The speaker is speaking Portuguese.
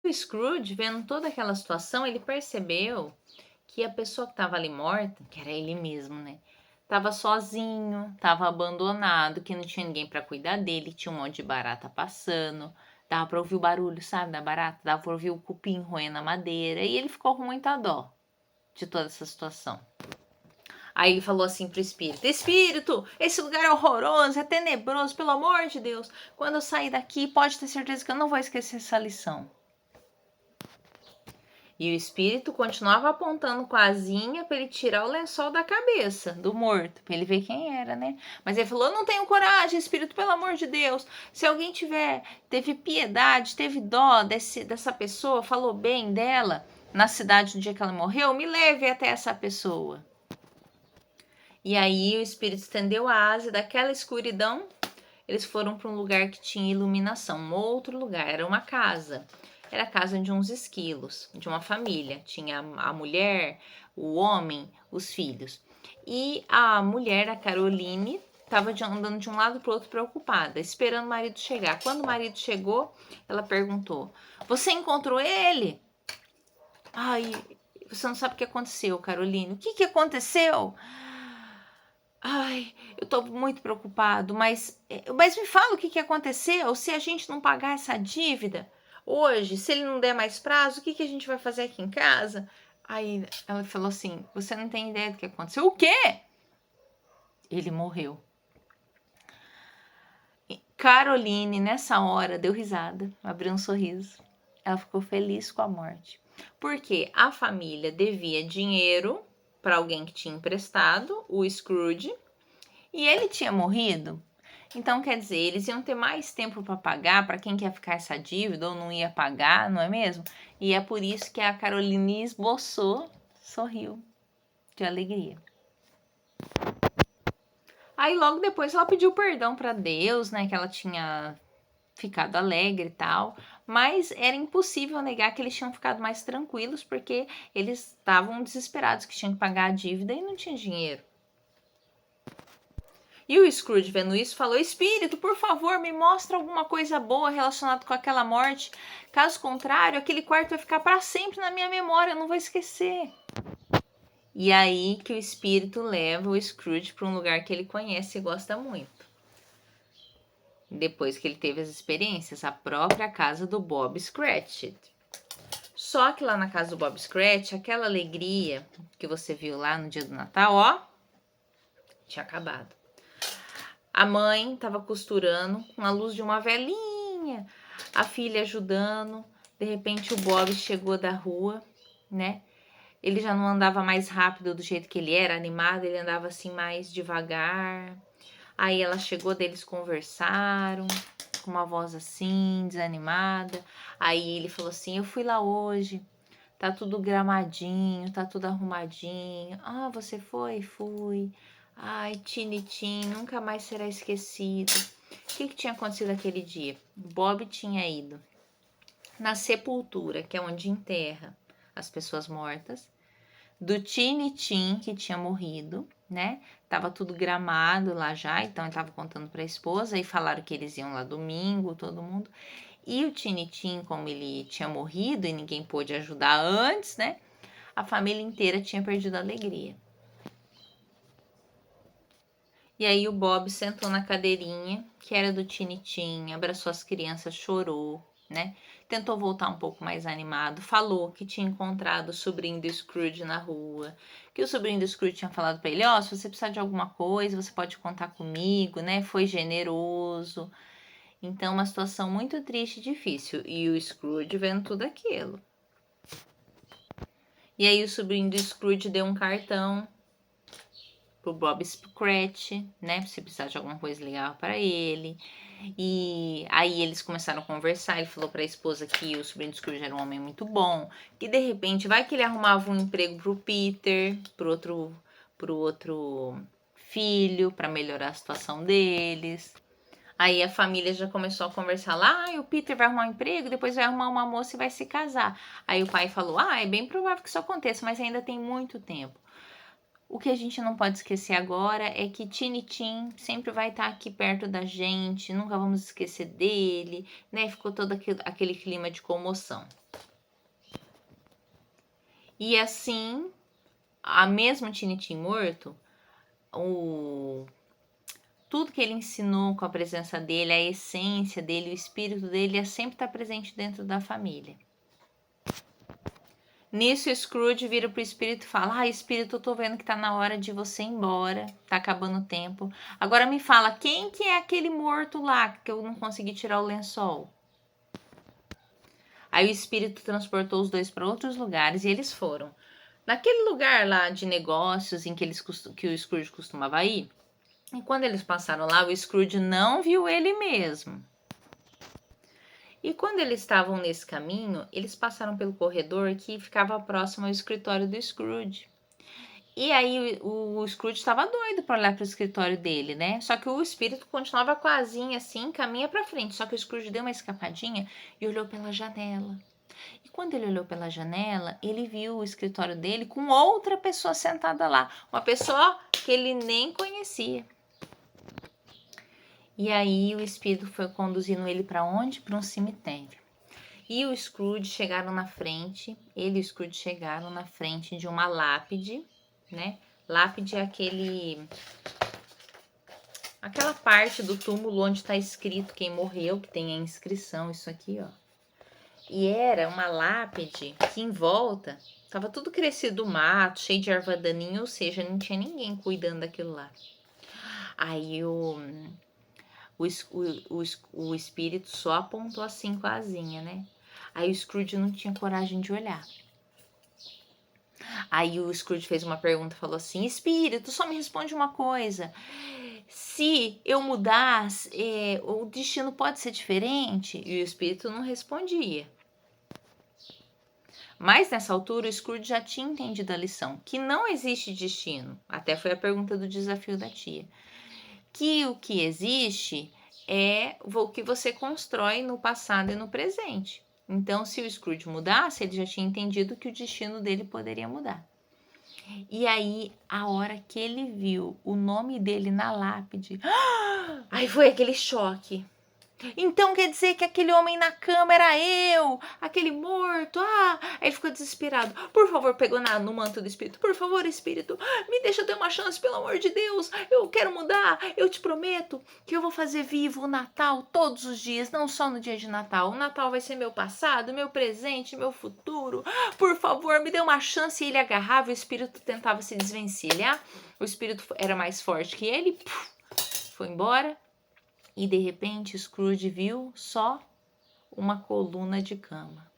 O Scrooge, vendo toda aquela situação, ele percebeu que a pessoa que estava ali morta, que era ele mesmo, né? Tava sozinho, tava abandonado, que não tinha ninguém para cuidar dele, tinha um monte de barata passando, dava para ouvir o barulho, sabe, da barata, dava para ouvir o cupim roendo a madeira, e ele ficou com muita dó de toda essa situação. Aí ele falou assim pro espírito: Espírito, esse lugar é horroroso, é tenebroso, pelo amor de Deus. Quando eu sair daqui, pode ter certeza que eu não vou esquecer essa lição. E o espírito continuava apontando com a asinha para ele tirar o lençol da cabeça do morto, para ele ver quem era, né? Mas ele falou: Eu não tenho coragem, espírito, pelo amor de Deus. Se alguém teve piedade, teve dó dessa pessoa, falou bem dela na cidade no dia que ela morreu, me leve até essa pessoa. E aí o espírito estendeu a asa, e daquela escuridão eles foram para um lugar que tinha iluminação, um outro lugar, era uma casa. Era a casa de uns esquilos, de uma família. Tinha a mulher, o homem, os filhos. E a mulher, a Caroline, estava andando de um lado para o outro preocupada, esperando o marido chegar. Quando o marido chegou, ela perguntou: Você encontrou ele? Ai, você não sabe o que aconteceu, Caroline. O que aconteceu? Ai, eu tô muito preocupado, mas me fala o que aconteceu. Se a gente não pagar essa dívida hoje, se ele não der mais prazo, o que a gente vai fazer aqui em casa? Aí ela falou assim: Você não tem ideia do que aconteceu. O quê? Ele morreu. Caroline, nessa hora, deu risada, abriu um sorriso. Ela ficou feliz com a morte. Porque a família devia dinheiro para alguém que tinha emprestado, o Scrooge, e ele tinha morrido. Então, quer dizer, eles iam ter mais tempo para pagar para quem quer ficar essa dívida ou não ia pagar, não é mesmo? E é por isso que a Caroline esboçou, sorriu de alegria. Aí logo depois ela pediu perdão para Deus, né, que ela tinha ficado alegre e tal, mas era impossível negar que eles tinham ficado mais tranquilos porque eles estavam desesperados que tinham que pagar a dívida e não tinha dinheiro. E o Scrooge, vendo isso, falou: Espírito, por favor, me mostra alguma coisa boa relacionada com aquela morte. Caso contrário, aquele quarto vai ficar para sempre na minha memória, eu não vou esquecer. E aí que o espírito leva o Scrooge para um lugar que ele conhece e gosta muito. Depois que ele teve as experiências, a própria casa do Bob Cratchit. Só que lá na casa do Bob Cratchit, aquela alegria que você viu lá no dia do Natal, ó, tinha acabado. A mãe estava costurando com a luz de uma velinha, a filha ajudando. De repente o Bob chegou da rua, né? Ele já não andava mais rápido do jeito que ele era, animado, ele andava assim mais devagar. Aí ela chegou, eles conversaram com uma voz assim, desanimada. Aí ele falou assim: Eu fui lá hoje, tá tudo gramadinho, tá tudo arrumadinho. Ah, você foi? Fui. Ai, Tinitim, nunca mais será esquecido. O que tinha acontecido aquele dia? Bob tinha ido na sepultura, que é onde enterra as pessoas mortas, do Tinitim, que tinha morrido, né? Tava tudo gramado lá já, então ele tava contando para a esposa e falaram que eles iam lá domingo, todo mundo. E o Tinitim, como ele tinha morrido e ninguém pôde ajudar antes, né? A família inteira tinha perdido a alegria. E aí o Bob sentou na cadeirinha, que era do Tinitim, abraçou as crianças, chorou, né? Tentou voltar um pouco mais animado, falou que tinha encontrado o sobrinho do Scrooge na rua, que o sobrinho do Scrooge tinha falado para ele: se você precisar de alguma coisa, você pode contar comigo, né? Foi generoso. Então, uma situação muito triste e difícil. E o Scrooge vendo tudo aquilo. E aí o sobrinho do Scrooge deu um cartão pro Bob Scratch, né? Se precisar de alguma coisa legal para ele. E aí eles começaram a conversar. Ele falou para a esposa que o sobrinho do Scrooge era um homem muito bom, que de repente vai que ele arrumava um emprego pro Peter, pro outro filho, para melhorar a situação deles. Aí a família já começou a conversar lá: o Peter vai arrumar um emprego, depois vai arrumar uma moça e vai se casar. Aí o pai falou: é bem provável que isso aconteça, mas ainda tem muito tempo. O que a gente não pode esquecer agora é que Tinitim sempre vai estar aqui perto da gente, nunca vamos esquecer dele, né? Ficou todo aquele clima de comoção. E assim, a mesmo Tinitim morto, tudo que ele ensinou com a presença dele, a essência dele, o espírito dele ia sempre estar presente dentro da família. Nisso, o Scrooge vira pro espírito e fala: Ah, espírito, eu tô vendo que tá na hora de você ir embora, tá acabando o tempo. Agora me fala, quem que é aquele morto lá que eu não consegui tirar o lençol? Aí o espírito transportou os dois para outros lugares e eles foram. Naquele lugar lá de negócios em que o Scrooge costumava ir, e quando eles passaram lá, o Scrooge não viu ele mesmo. E quando eles estavam nesse caminho, eles passaram pelo corredor que ficava próximo ao escritório do Scrooge. E aí o Scrooge estava doido para olhar para o escritório dele, né? Só que o espírito continuava com a asinha assim, caminha para frente. Só que o Scrooge deu uma escapadinha e olhou pela janela. E quando ele olhou pela janela, ele viu o escritório dele com outra pessoa sentada lá. Uma pessoa que ele nem conhecia. E aí o espírito foi conduzindo ele para onde? Para um cemitério. E o Scrooge chegaram na frente, ele e o Scrooge chegaram na frente de uma lápide, né? Lápide é aquela parte do túmulo onde está escrito quem morreu, que tem a inscrição, isso aqui, ó. E era uma lápide que em volta estava tudo crescido mato, cheio de erva daninha, ou seja, não tinha ninguém cuidando daquilo lá. Aí o espírito só apontou assim com a asinha, né? Aí o Scrooge não tinha coragem de olhar. Aí o Scrooge fez uma pergunta, falou assim: Espírito, só me responde uma coisa. Se eu mudar, o destino pode ser diferente? E o espírito não respondia. Mas nessa altura o Scrooge já tinha entendido a lição, que não existe destino. Até foi a pergunta do desafio da tia. Que o que existe é o que você constrói no passado e no presente. Então, se o Scrooge mudasse, ele já tinha entendido que o destino dele poderia mudar. E aí, a hora que ele viu o nome dele na lápide, aí foi aquele choque. Então quer dizer que aquele homem na cama era eu, aquele morto. Aí ele ficou desesperado. Por favor, pegou no manto do espírito. Por favor, espírito, me deixa ter uma chance, pelo amor de Deus. Eu quero mudar. Eu te prometo que eu vou fazer vivo o Natal todos os dias, não só no dia de Natal. O Natal vai ser meu passado, meu presente, meu futuro. Por favor, me dê uma chance. E ele agarrava, o espírito tentava se desvencilhar. O espírito era mais forte que ele. Foi embora. E de repente Scrooge viu só uma coluna de cama.